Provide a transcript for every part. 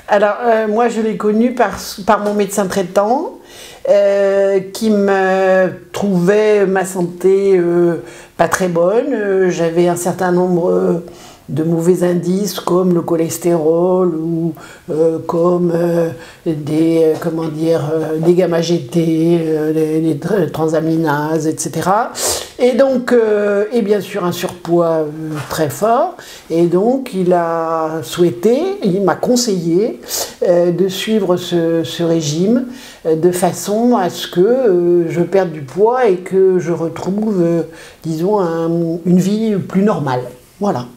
Alors, moi, je l'ai connu par mon médecin traitant qui me trouvait ma santé pas très bonne. J'avais un certain nombre de mauvais indices comme le cholestérol ou comme des gamma-GT, des transaminases, etc. Et donc, et bien sûr un surpoids très fort. Et donc, il m'a conseillé de suivre ce régime de façon à ce que je perde du poids et que je retrouve, disons, une vie plus normale. Voilà.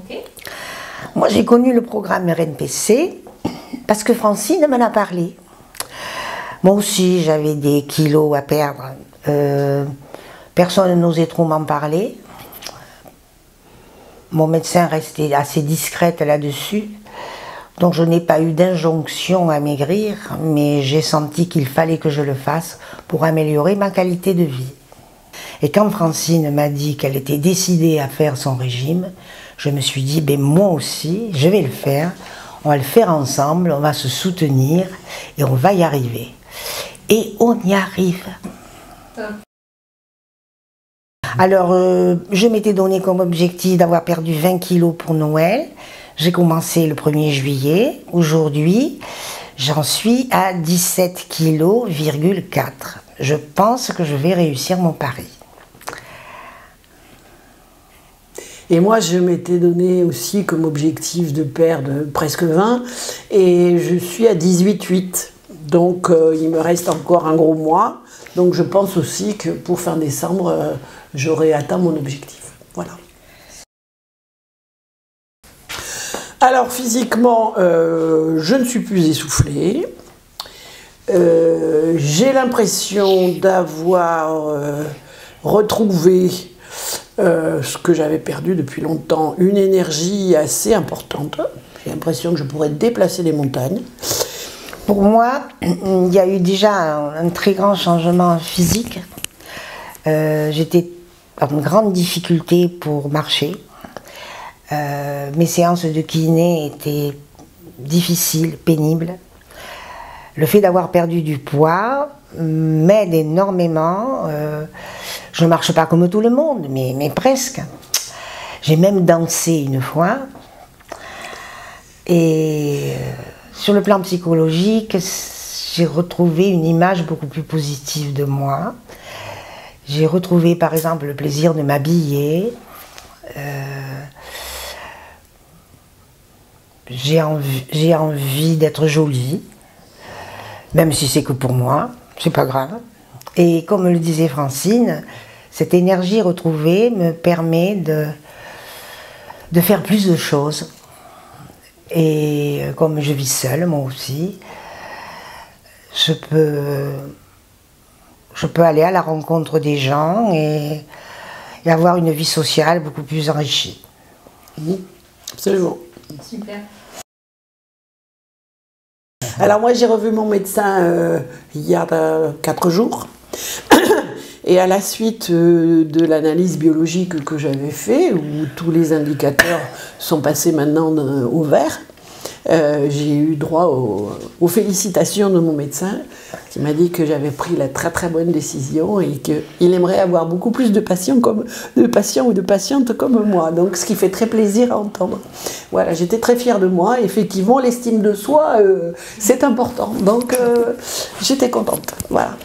Okay. Moi, j'ai connu le programme RNPC parce que Francine m'en a parlé. Moi aussi, j'avais des kilos à perdre. Personne n'osait trop m'en parler. Mon médecin restait assez discrète là-dessus. Donc je n'ai pas eu d'injonction à maigrir, mais j'ai senti qu'il fallait que je le fasse pour améliorer ma qualité de vie. Et quand Francine m'a dit qu'elle était décidée à faire son régime, je me suis dit, ben moi aussi, je vais le faire. On va le faire ensemble, on va se soutenir et on va y arriver. Et on y arrive. Alors, je m'étais donné comme objectif d'avoir perdu 20 kilos pour Noël. J'ai commencé le 1er juillet. Aujourd'hui, j'en suis à 17,4 kilos. Je pense que je vais réussir mon pari. Et moi, je m'étais donné aussi comme objectif de perdre presque 20 et je suis à 18,8. Donc, il me reste encore un gros mois. Donc, je pense aussi que pour fin décembre, j'aurai atteint mon objectif. Voilà. Alors, physiquement, je ne suis plus essoufflée. J'ai l'impression d'avoir retrouvé ce que j'avais perdu depuis longtemps, une énergie assez importante. J'ai l'impression que je pourrais déplacer des montagnes. Pour moi, il y a eu déjà un très grand changement physique. J'étais en grande difficulté pour marcher. Mes séances de kiné étaient difficiles, pénibles. Le fait d'avoir perdu du poids m'aide énormément. Je ne marche pas comme tout le monde, mais presque. J'ai même dansé une fois. Et sur le plan psychologique, j'ai retrouvé une image beaucoup plus positive de moi. J'ai retrouvé par exemple le plaisir de m'habiller. J'ai envie d'être jolie, même si c'est que pour moi, c'est pas grave. Et comme le disait Francine, cette énergie retrouvée me permet de faire plus de choses. Et comme je vis seule, moi aussi, je peux aller à la rencontre des gens et avoir une vie sociale beaucoup plus enrichie. Absolument. Super. Alors moi j'ai revu mon médecin il y a 4 jours et à la suite de l'analyse biologique que j'avais fait, où tous les indicateurs sont passés maintenant au vert, j'ai eu droit aux félicitations de mon médecin qui m'a dit que j'avais pris la très très bonne décision et qu'il aimerait avoir beaucoup plus de patients ou de patientes comme moi. Donc ce qui fait très plaisir à entendre. Voilà, j'étais très fière de moi. Effectivement, l'estime de soi, c'est important. Donc j'étais contente. Voilà.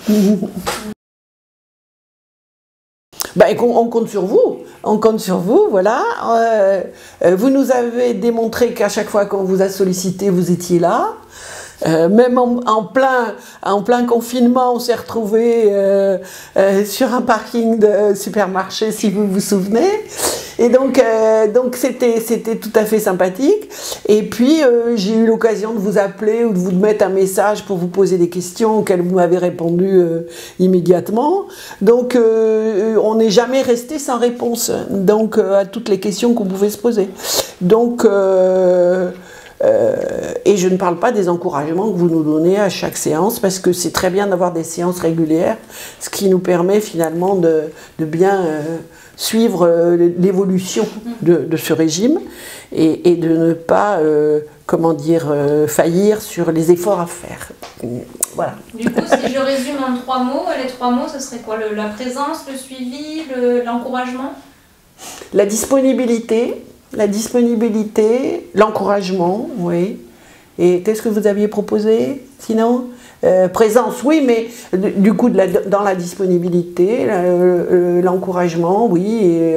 Ben, on compte sur vous. On compte sur vous, voilà. Vous nous avez démontré qu'à chaque fois qu'on vous a sollicité, vous étiez là. Même en plein confinement, on s'est retrouvés sur un parking de supermarché, si vous vous souvenez. Et donc c'était tout à fait sympathique. Et puis j'ai eu l'occasion de vous appeler ou de vous mettre un message pour vous poser des questions auxquelles vous m'avez répondu immédiatement. Donc on n'est jamais resté sans réponse. Donc à toutes les questions qu'on pouvait se poser. Donc et je ne parle pas des encouragements que vous nous donnez à chaque séance, parce que c'est très bien d'avoir des séances régulières, ce qui nous permet finalement de bien suivre l'évolution de ce régime et de ne pas comment dire, faillir sur les efforts à faire. Voilà. Du coup, si je résume en 3 mots, les 3 mots, ce serait quoi? La présence, le suivi, l'encouragement? La disponibilité, l'encouragement, oui. Et qu'est-ce que vous aviez proposé sinon? Présence, oui, mais du coup, dans la disponibilité, l'encouragement, oui,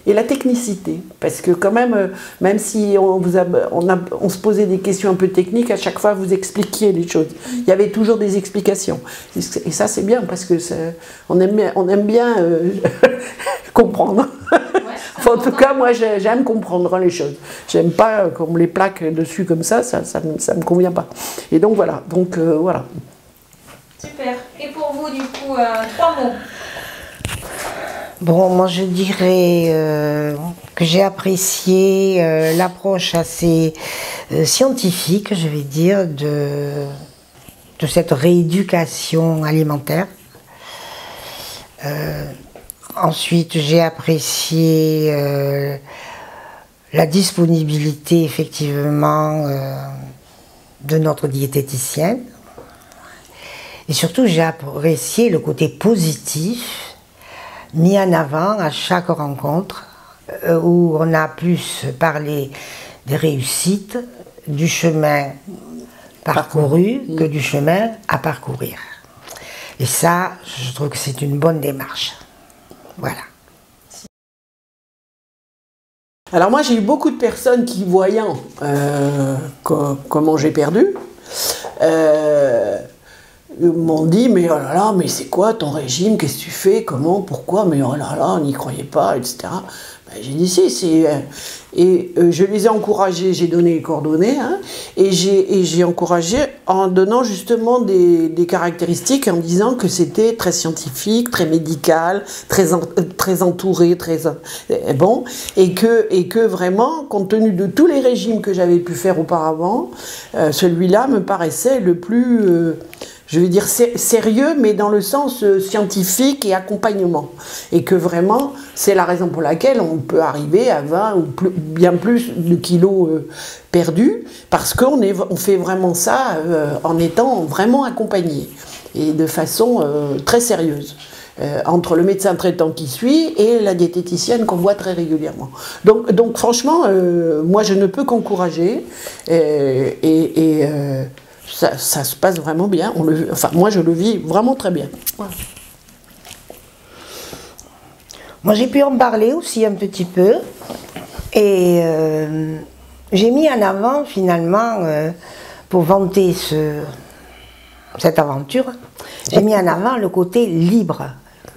et la technicité. Parce que quand même, même si on se posait des questions un peu techniques, à chaque fois, vous expliquiez les choses. Il y avait toujours des explications. Et ça, c'est bien, parce que on aime bien comprendre. Enfin, en tout cas, moi, j'aime comprendre les choses. J'aime pas qu'on me les plaque dessus comme ça me convient pas. Et donc, voilà. Voilà. Super. Et pour vous, du coup, 3 mots? Bon, moi je dirais que j'ai apprécié l'approche assez scientifique, je vais dire, de cette rééducation alimentaire. Ensuite, j'ai apprécié la disponibilité, effectivement, de notre diététicienne. Et surtout, j'ai apprécié le côté positif mis en avant à chaque rencontre, où on a plus parlé des réussites, du chemin parcouru que du chemin à parcourir. Et ça, je trouve que c'est une bonne démarche. Voilà. Alors moi, j'ai eu beaucoup de personnes qui, voyant comment j'ai perdu, m'ont dit, mais oh là là, mais c'est quoi ton régime, qu'est-ce que tu fais, comment, pourquoi, mais oh là là, on n'y croyait pas, etc. Ben, j'ai dit si, je les ai encouragés, j'ai donné les coordonnées, hein, et j'ai encouragé en donnant justement des caractéristiques, en disant que c'était très scientifique, très médical, très entouré, très bon, et que vraiment, compte tenu de tous les régimes que j'avais pu faire auparavant, celui-là me paraissait le plus... je vais dire sérieux, mais dans le sens scientifique et accompagnement. Et que vraiment, c'est la raison pour laquelle on peut arriver à 20 ou bien plus de kilos perdus, parce qu'on fait vraiment ça en étant vraiment accompagné, et de façon très sérieuse. Entre le médecin traitant qui suit et la diététicienne qu'on voit très régulièrement. Donc franchement, moi je ne peux qu'encourager, ça se passe vraiment bien. Enfin, moi, je le vis vraiment très bien. Voilà. Moi, j'ai pu en parler aussi un petit peu. Et j'ai mis en avant, finalement, pour vanter cette aventure, j'ai mis en avant le côté libre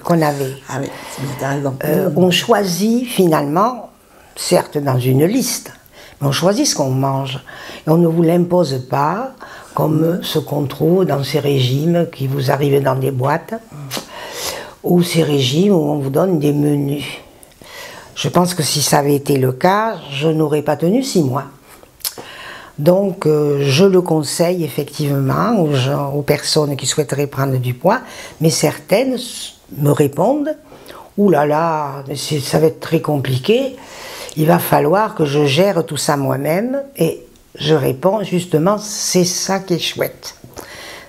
qu'on avait. Ah oui, c'est intéressant. On choisit, finalement, certes dans une liste, mais on choisit ce qu'on mange. Et on ne vous l'impose pas, comme ce qu'on trouve dans ces régimes qui vous arrivent dans des boîtes, ou ces régimes où on vous donne des menus. Je pense que si ça avait été le cas, je n'aurais pas tenu 6 mois. Donc je le conseille effectivement aux personnes qui souhaiteraient prendre du poids, mais certaines me répondent « Ouh là là, ça va être très compliqué, il va falloir que je gère tout ça moi-même » et je réponds justement, c'est ça qui est chouette.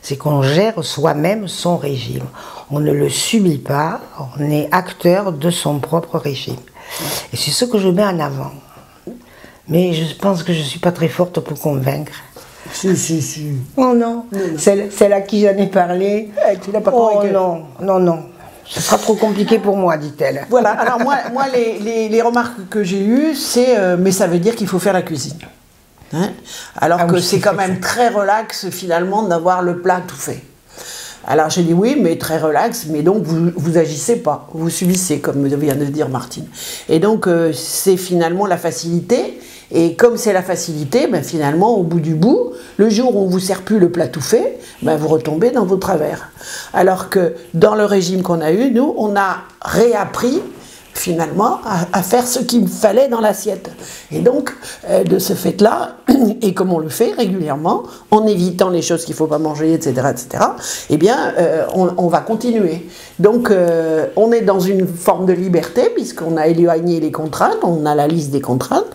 C'est qu'on gère soi-même son régime. On ne le subit pas, on est acteur de son propre régime. Et c'est ce que je mets en avant. Mais je pense que je ne suis pas très forte pour convaincre. Si. Oh non, celle à qui j'en ai parlé. Tu l'as pas convaincue. Non. Ce sera trop compliqué pour moi, dit-elle. Voilà, alors moi les remarques que j'ai eues, c'est mais ça veut dire qu'il faut faire la cuisine. Hein, alors que c'est quand même très relax finalement d'avoir le plat tout fait. Alors j'ai dit oui, mais très relax, mais donc vous agissez pas, vous subissez, comme vient de dire Martine. Et donc c'est finalement la facilité, et comme c'est la facilité, ben, finalement au bout du bout, le jour où on ne vous sert plus le plat tout fait, ben, vous retombez dans vos travers. Alors que dans le régime qu'on a eu, nous, on a réappris finalement à faire ce qu'il fallait dans l'assiette. Et donc, de ce fait-là, et comme on le fait régulièrement, en évitant les choses qu'il ne faut pas manger, etc., eh bien, on va continuer. Donc, on est dans une forme de liberté, puisqu'on a éloigné les contraintes, on a la liste des contraintes,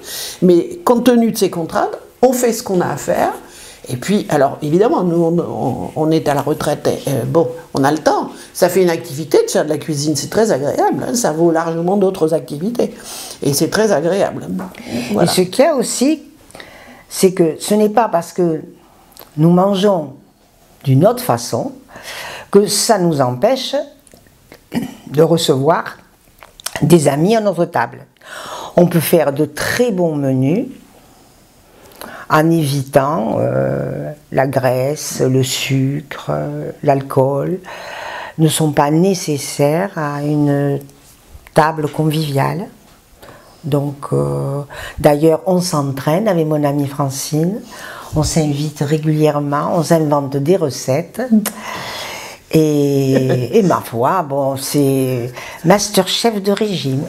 mais compte tenu de ces contraintes, on fait ce qu'on a à faire. Et puis, alors évidemment, nous, on est à la retraite, bon, on a le temps. Ça fait une activité de faire de la cuisine, c'est très agréable, hein, ça vaut largement d'autres activités. Et c'est très agréable. Voilà. Et ce qu'il y a aussi, c'est que ce n'est pas parce que nous mangeons d'une autre façon que ça nous empêche de recevoir des amis à notre table. On peut faire de très bons menus en évitant la graisse, le sucre, l'alcool, ne sont pas nécessaires à une table conviviale. Donc, d'ailleurs, on s'entraîne avec mon amie Francine, on s'invite régulièrement, on s'invente des recettes. Et ma foi, bon, c'est Masterchef de régime.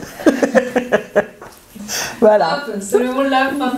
Voilà. C'est le mot de la fin.